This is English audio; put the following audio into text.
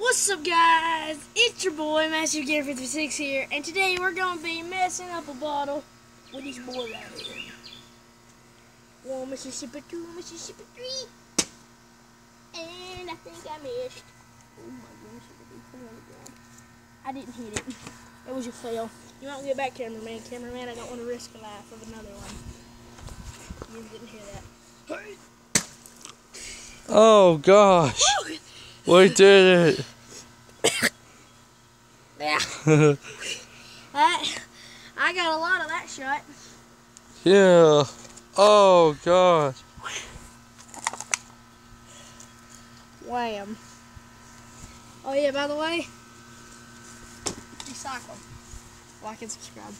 What's up, guys? It's your boy Master Gear 56 here, and today we're gonna be messing up a bottle with this boy right here. 1 Mississippi, 2 Mississippi, 3, and I think I missed. Oh my goodness, I didn't hit it. It was a fail. You won't get back, cameraman. Cameraman, I don't want to risk a life of another one. You didn't hear that. Oh gosh. Woo! We did it. Yeah. I got a lot of that shot. Yeah. Oh gosh. Wham. Oh yeah, by the way, recycle. Like and subscribe.